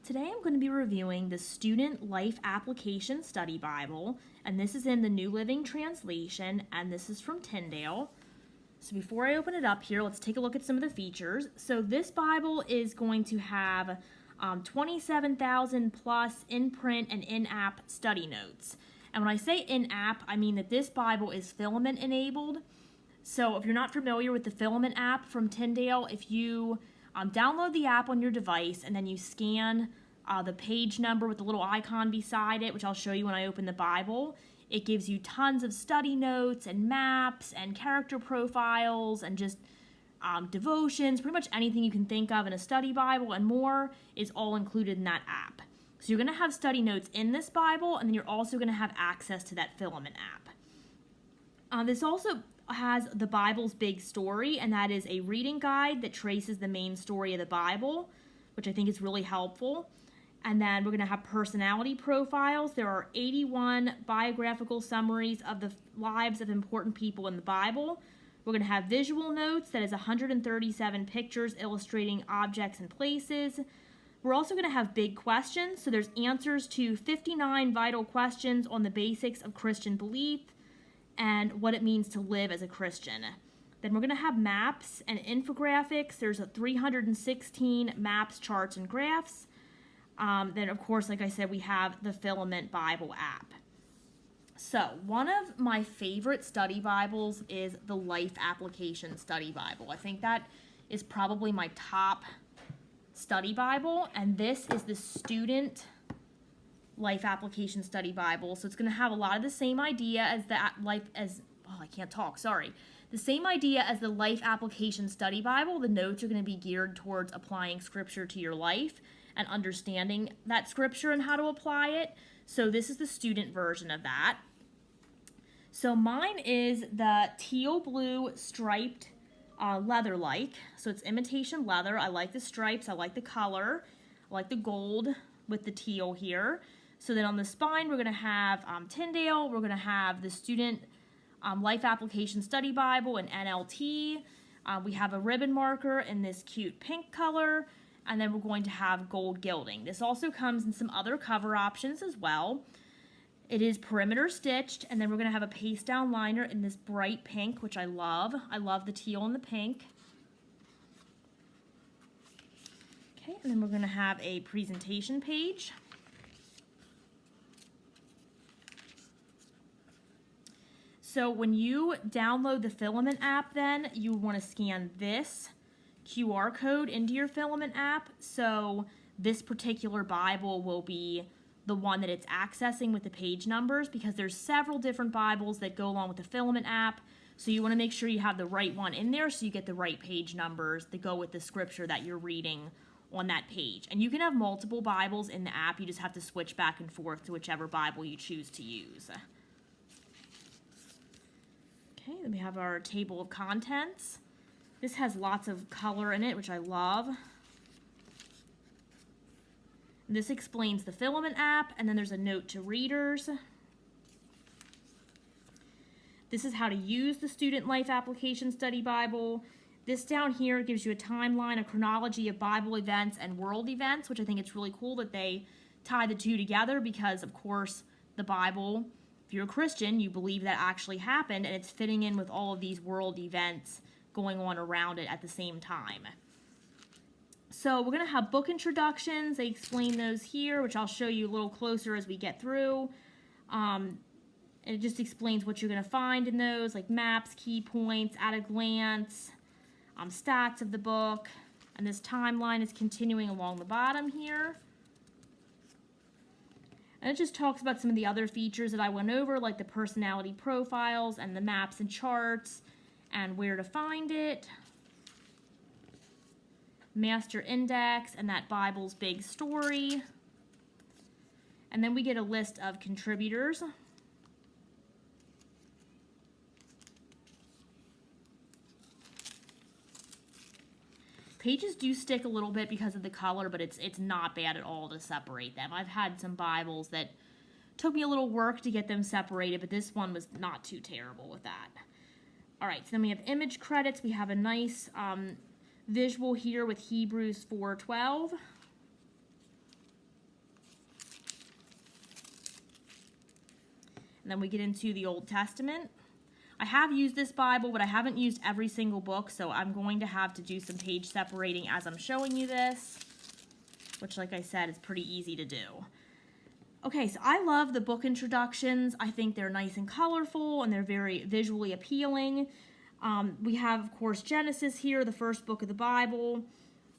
Today I'm going to be reviewing the Student Life Application Study Bible, and this is in the New Living Translation, and this is from Tyndale. So before I open it up here, let's take a look at some of the features. So this Bible is going to have 27,000 plus in-print and in-app study notes. And when I say in-app, I mean that this Bible is filament enabled. So if you're not familiar with the filament app from Tyndale, if you download the app on your device and then you scan the page number with the little icon beside it, which I'll show you when I open the Bible, it gives you tons of study notes and maps and character profiles and just devotions, pretty much anything you can think of in a study Bible and more is all included in that app. So you're going to have study notes in this Bible, and then you're also going to have access to that filament app. This also has the Bible's big story, and that is a reading guide that traces the main story of the Bible, which I think is really helpful. And then we're going to have personality profiles. There are 81 biographical summaries of the lives of important people in the Bible. We're going to have visual notes, that is 137 pictures illustrating objects and places. We're also going to have big questions, so there's answers to 59 vital questions on the basics of Christian belief and what it means to live as a Christian. Then we're going to have maps and infographics. There's 316 maps, charts, and graphs. Then, of course, like I said, we have the Filament Bible app. So, one of my favorite study Bibles is the Life Application Study Bible. I think that is probably my top study Bible, and this is the Student Life Application Study Bible. So it's going to have a lot of the same idea as the same idea as the Life Application Study Bible. The notes are going to be geared towards applying scripture to your life and understanding that scripture and how to apply it. So this is the student version of that. So mine is the teal blue striped leather-like. So it's imitation leather. I like the stripes. I like the color. I like the gold with the teal here. So then on the spine, we're going to have Tyndale. We're going to have the Student Life Application Study Bible in NLT. We have a ribbon marker in this cute pink color. And then we're going to have gold gilding. This also comes in some other cover options as well. It is perimeter stitched. And then we're going to have a paste down liner in this bright pink, which I love. I love the teal and the pink. Okay, and then we're going to have a presentation page. So when you download the Filament app, then you want to scan this QR code into your Filament app. So this particular Bible will be the one that it's accessing with the page numbers, because there's several different Bibles that go along with the Filament app. So you want to make sure you have the right one in there so you get the right page numbers that go with the scripture that you're reading on that page. And you can have multiple Bibles in the app. You just have to switch back and forth to whichever Bible you choose to use. Okay, then we have our table of contents. This has lots of color in it, which I love. This explains the Filament app, and then there's a note to readers. This is how to use the Student Life Application Study Bible. This down here gives you a timeline, a chronology of Bible events and world events, which I think it's really cool that they tie the two together, because, of course, the Bible, if you're a Christian, you believe that actually happened, and it's fitting in with all of these world events going on around it at the same time. So we're going to have book introductions. They explain those here, which I'll show you a little closer as we get through. And it just explains what you're going to find in those, like maps, key points, at a glance, stats of the book. And this timeline is continuing along the bottom here. And it just talks about some of the other features that I went over, like the personality profiles and the maps and charts and where to find it. Master index and that Bible's big story. And then we get a list of contributors. Pages do stick a little bit because of the color, but it's not bad at all to separate them. I've had some Bibles that took me a little work to get them separated, but this one was not too terrible with that. All right, so then we have image credits. We have a nice visual here with Hebrews 4:12. And then we get into the Old Testament. I have used this Bible, but I haven't used every single book, so I'm going to have to do some page separating as I'm showing you this, which, like I said, is pretty easy to do. Okay, so I love the book introductions. I think they're nice and colorful, and they're very visually appealing. We have, of course, Genesis here, the first book of the Bible,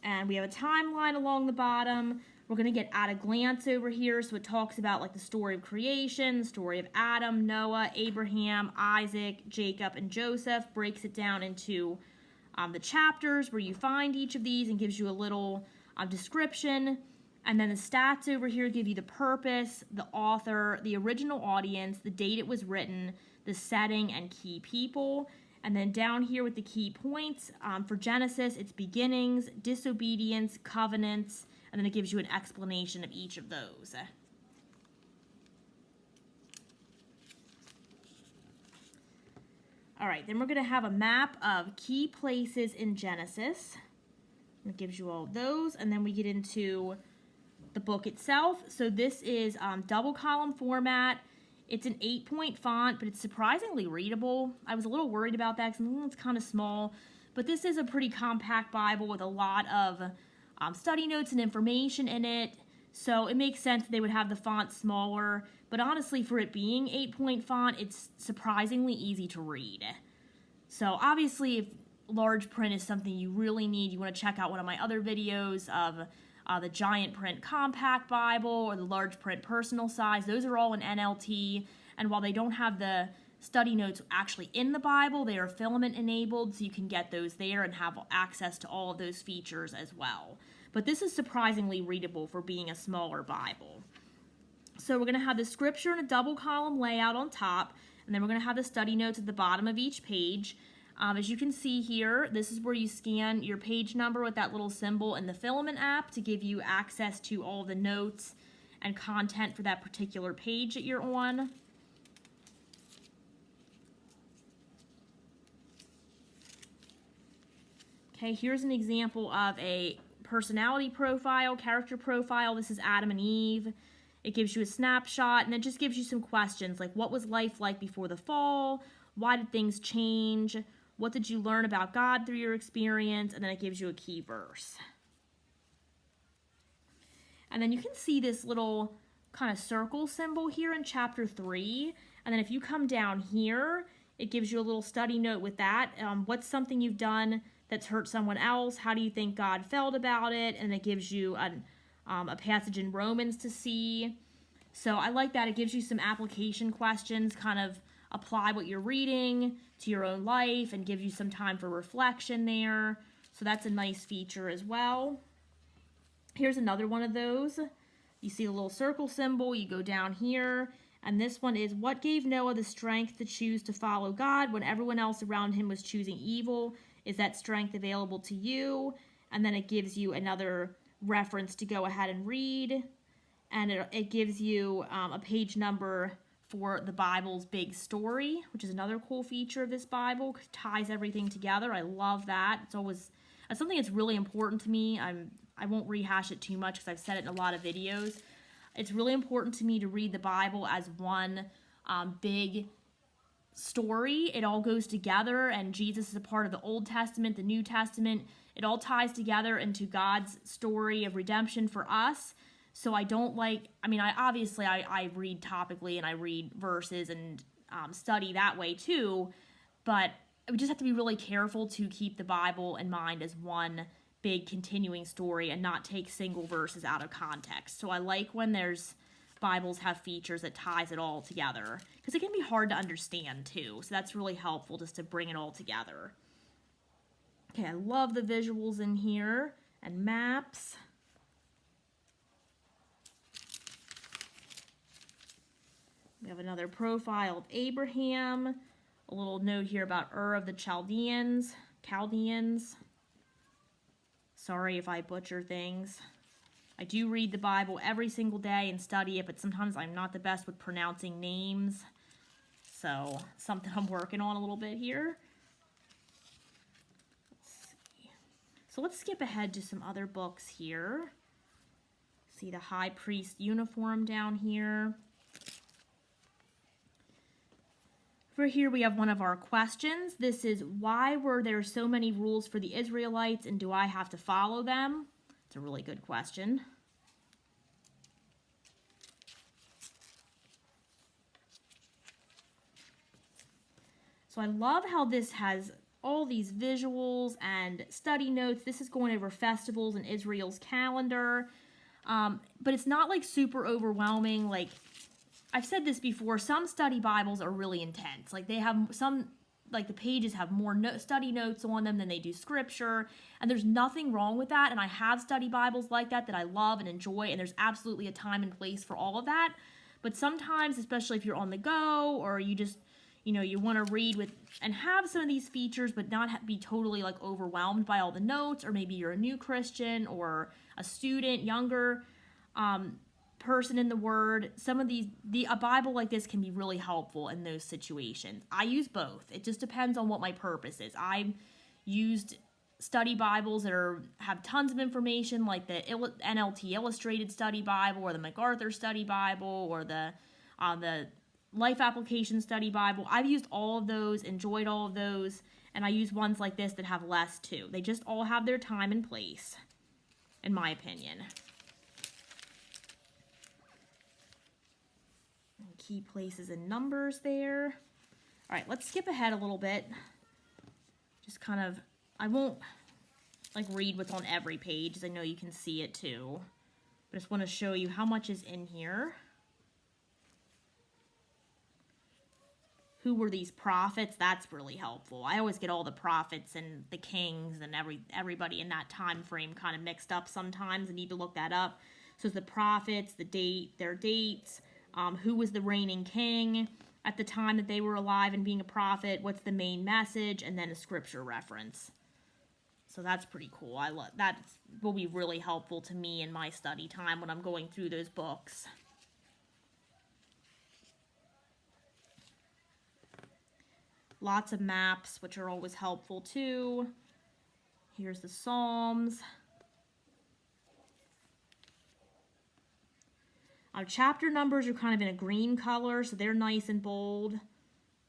and we have a timeline along the bottom. We're going to get at a glance over here, so it talks about like the story of creation, the story of Adam, Noah, Abraham, Isaac, Jacob, and Joseph, breaks it down into the chapters where you find each of these and gives you a little description. And then the stats over here give you the purpose, the author, the original audience, the date it was written, the setting, and key people. And then down here with the key points, for Genesis, it's beginnings, disobedience, covenants, and then it gives you an explanation of each of those. All right, then we're going to have a map of key places in Genesis. It gives you all those, and then we get into the book itself. So this is double column format. It's an 8-point font, but it's surprisingly readable. I was a little worried about that because it's kind of small, but this is a pretty compact Bible with a lot of study notes and information in it. So it makes sense that they would have the font smaller, but honestly, for it being 8-point font, it's surprisingly easy to read. So obviously, if large print is something you really need, you want to check out one of my other videos of the giant print compact Bible or the large print personal size. Those are all in NLT, and while they don't have the study notes actually in the Bible, they are filament enabled, so you can get those there and have access to all of those features as well. But this is surprisingly readable for being a smaller Bible. So we're going to have the scripture in a double column layout on top, and then we're going to have the study notes at the bottom of each page. As you can see here, this is where you scan your page number with that little symbol in the Filament app to give you access to all the notes and content for that particular page that you're on. Okay, here's an example of a personality profile, character profile. This is Adam and Eve. It gives you a snapshot, and it just gives you some questions like, what was life like before the fall? Why did things change? What did you learn about God through your experience? And then it gives you a key verse. And then you can see this little kind of circle symbol here in chapter 3. And then if you come down here, it gives you a little study note with that. What's something you've done that's hurt someone else? How do you think God felt about it? And it gives you a passage in Romans to see. So I like that. It gives you some application questions, kind of apply what you're reading to your own life and give you some time for reflection there. So that's a nice feature as well. Here's another one of those. You see a little circle symbol, you go down here, and this one is, what gave Noah the strength to choose to follow God when everyone else around him was choosing evil? Is that strength available to you? And then it gives you another reference to go ahead and read, and it gives you a page number for the Bible's big story, which is another cool feature of this Bible. It ties everything together. I love that. It's something that's really important to me. I won't rehash it too much because I've said it in a lot of videos. It's really important to me to read the Bible as one big story. It all goes together, and Jesus is a part of the Old Testament, the New Testament. It all ties together into God's story of redemption for us. So I don't I read topically and I read verses and study that way too, but we just have to be really careful to keep the Bible in mind as one big continuing story and not take single verses out of context. So I like when Bibles have features that ties it all together, because it can be hard to understand too. So that's really helpful just to bring it all together. Okay, I love the visuals in here and maps. We have another profile of Abraham, a little note here about Ur of the Chaldeans. Sorry if I butcher things. I do read the Bible every single day and study it, but sometimes I'm not the best with pronouncing names. So, something I'm working on a little bit here. Let's see. So let's skip ahead to some other books here. See the high priest uniform down here. For here we have one of our questions. This is, why were there so many rules for the Israelites, and do I have to follow them? It's a really good question. So I love how this has all these visuals and study notes. This is going over festivals in Israel's calendar. But it's not like super overwhelming. Like, I've said this before, some study Bibles are really intense. Like, they have some, like, the pages have more study notes on them than they do scripture, and there's nothing wrong with that. And I have study Bibles like that I love and enjoy, and there's absolutely a time and place for all of that. But sometimes, especially if you're on the go, or you just, you want to read with and have some of these features, but not be totally like overwhelmed by all the notes, or maybe you're a new Christian or a student, younger person in the Word. Some of a Bible like this can be really helpful in those situations. I use both. It just depends on what my purpose is. I've used study Bibles that have tons of information, like the NLT Illustrated Study Bible, or the MacArthur Study Bible, or the Life Application Study Bible. I've used all of those, enjoyed all of those, and I use ones like this that have less too. They just all have their time and place, in my opinion. Key places and numbers there. All right, let's skip ahead a little bit. Just kind of, I won't like read what's on every page, as I know you can see it too. But I just want to show you how much is in here. Who were these prophets? That's really helpful. I always get all the prophets and the kings and everybody in that time frame kind of mixed up sometimes. I need to look that up. So it's the prophets, their dates, who was the reigning king at the time that they were alive and being a prophet, what's the main message, and then a scripture reference. So that's pretty cool. That will be really helpful to me in my study time when I'm going through those books. Lots of maps, which are always helpful too. Here's the Psalms. Our chapter numbers are kind of in a green color, so they're nice and bold.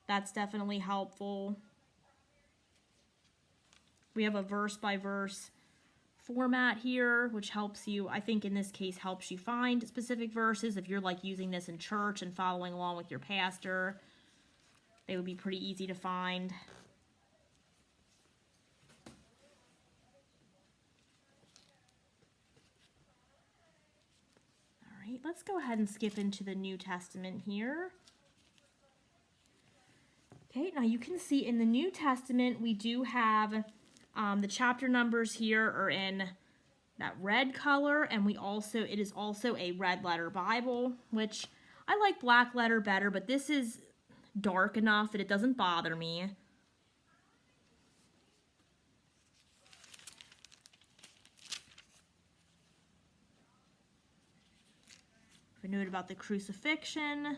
That's definitely helpful. We have a verse-by-verse format here, which helps you, I think in this case, helps you find specific verses. If you're like using this in church and following along with your pastor, they would be pretty easy to find. All right, let's go ahead and skip into the New Testament here. Okay, now you can see in the New Testament, we do have the chapter numbers here are in that red color, and it is also a red letter Bible, which I like black letter better, but this is dark enough that it doesn't bother me. A note about the crucifixion.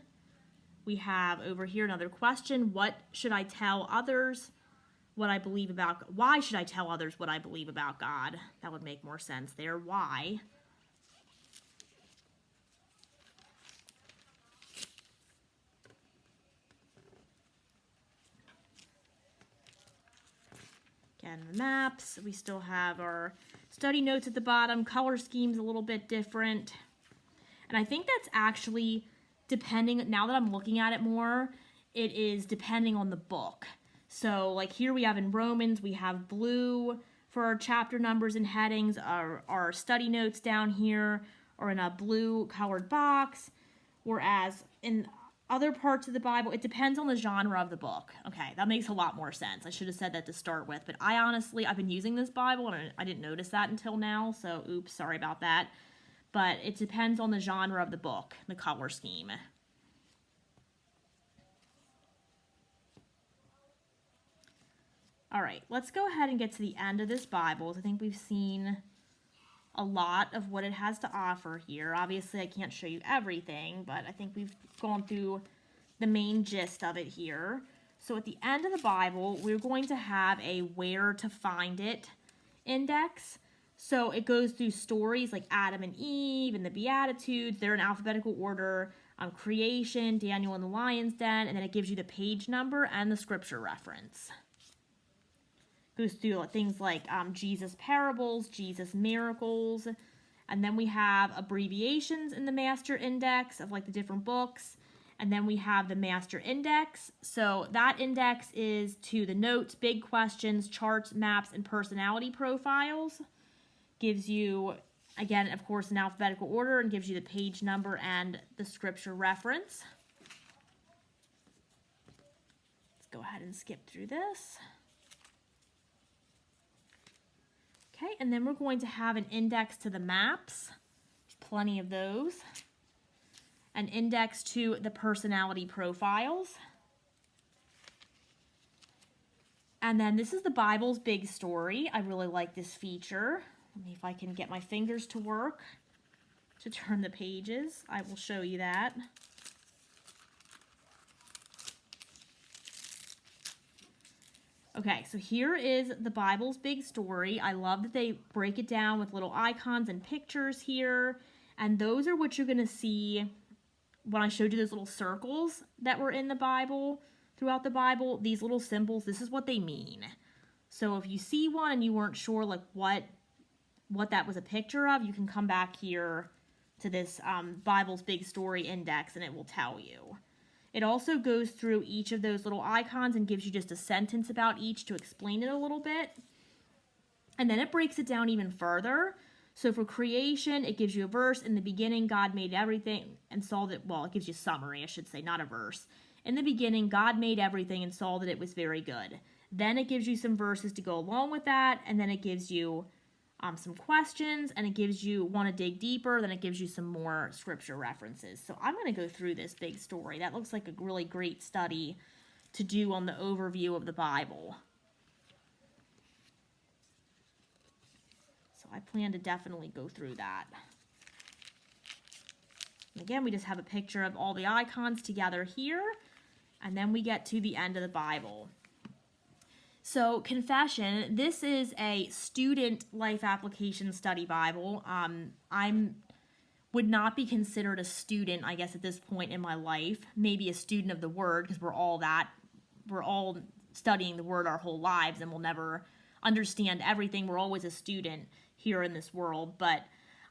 We have over here another question. What should I tell others what I believe about? Why should I tell others what I believe about God? That would make more sense there. Why? Again, the maps. We still have our study notes at the bottom. Color scheme's a little bit different. And I think that's actually depending, now that I'm looking at it more, it is depending on the book. So like here we have in Romans, we have blue for our chapter numbers and headings. Our study notes down here are in a blue colored box. Whereas in other parts of the Bible, it depends on the genre of the book. Okay, that makes a lot more sense. I should have said that to start with. But I've been using this Bible and I didn't notice that until now. So oops, sorry about that. But it depends on the genre of the book, the color scheme. All right, let's go ahead and get to the end of this Bible. I think we've seen a lot of what it has to offer here. Obviously, I can't show you everything, but I think we've gone through the main gist of it here. So at the end of the Bible, we're going to have a where to find it index. So it goes through stories like Adam and Eve and the Beatitudes. They're in alphabetical order. creation, Daniel in the lion's den, and then it gives you the page number and the scripture reference. Goes through things like Jesus parables, Jesus miracles, and then we have abbreviations in the master index of like the different books, and then we have the master index. So that index is to the notes, big questions, charts, maps, and personality profiles. Gives you, again, of course, in alphabetical order, and gives you the page number and the scripture reference. Let's go ahead and skip through this. Okay, and then we're going to have an index to the maps. There's plenty of those. An index to the personality profiles. And then this is the Bible's big story. I really like this feature. Let me, if I can get my fingers to work to turn the pages, I will show you that. Okay, so here is the Bible's big story. I love that they break it down with little icons and pictures here. And those are what you're going to see when I showed you those little circles that were in the Bible, throughout the Bible. These little symbols, this is what they mean. So if you see one and you weren't sure like what that was a picture of, you can come back here to this Bible's big story index and it will tell you. It also goes through each of those little icons and gives you just a sentence about each to explain it a little bit. And then it breaks it down even further. So for creation, it gives you a verse. In the beginning, God made everything and saw that, well, it gives you a summary, I should say, not a verse. In the beginning, God made everything and saw that it was very good. Then it gives you some verses to go along with that. And then it gives you some questions, and it gives you, want to dig deeper, then it gives you some more scripture references. So I'm going to go through this big story. That looks like a really great study to do on the overview of the Bible. So I plan to definitely go through that. And again, we just have a picture of all the icons together here, and then we get to the end of the Bible. So, confession, this is a student life application study Bible. Would not be considered a student, I guess, at this point in my life. Maybe a student of the Word, because we're all studying the Word our whole lives, and we'll never understand everything. We're always a student here in this world, but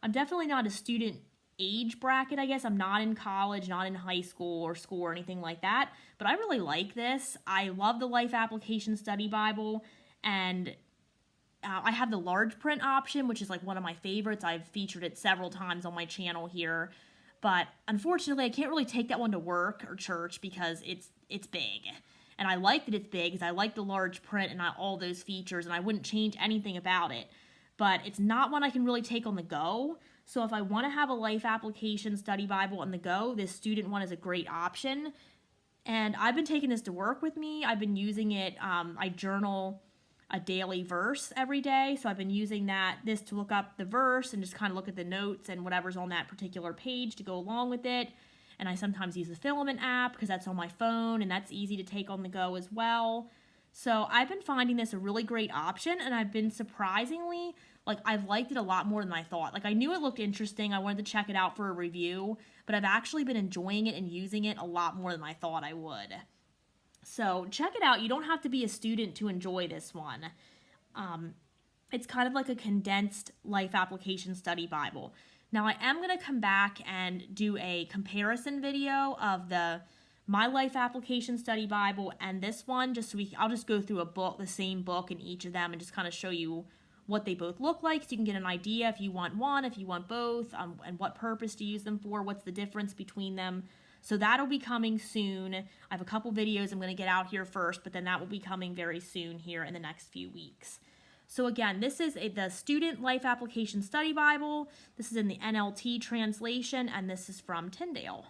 I'm definitely not a student age bracket, I guess. I'm not in college, not in high school or anything like that, but I really like this. I love the Life Application Study Bible, and I have the large print option, which is like one of my favorites. I've featured it several times on my channel here, but unfortunately I can't really take that one to work or church because it's big. And I like that it's big because I like the large print and all those features, and I wouldn't change anything about it, but it's not one I can really take on the go. So if I want to have a life application study Bible on the go, this student one is a great option. And I've been taking this to work with me. I've been using it. I journal a daily verse every day. So I've been using this to look up the verse and just kind of look at the notes and whatever's on that particular page to go along with it. And I sometimes use the Filament app because that's on my phone and that's easy to take on the go as well. So I've been finding this a really great option, and I've been surprisingly, I've liked it a lot more than I thought. I knew it looked interesting. I wanted to check it out for a review, but I've actually been enjoying it and using it a lot more than I thought I would. So check it out. You don't have to be a student to enjoy this one. It's kind of like a condensed life application study Bible. Now I am going to come back and do a comparison video of my life application study Bible and this one, I'll just go through the same book in each of them and just kind of show you what they both look like so you can get an idea if you want one, if you want both, and what purpose to use them for, what's the difference between them. So that'll be coming soon. I have a couple videos I'm going to get out here first, but then that will be coming very soon here in the next few weeks. So again, this is the Student Life Application Study Bible. This is in the NLT translation, and this is from Tyndale.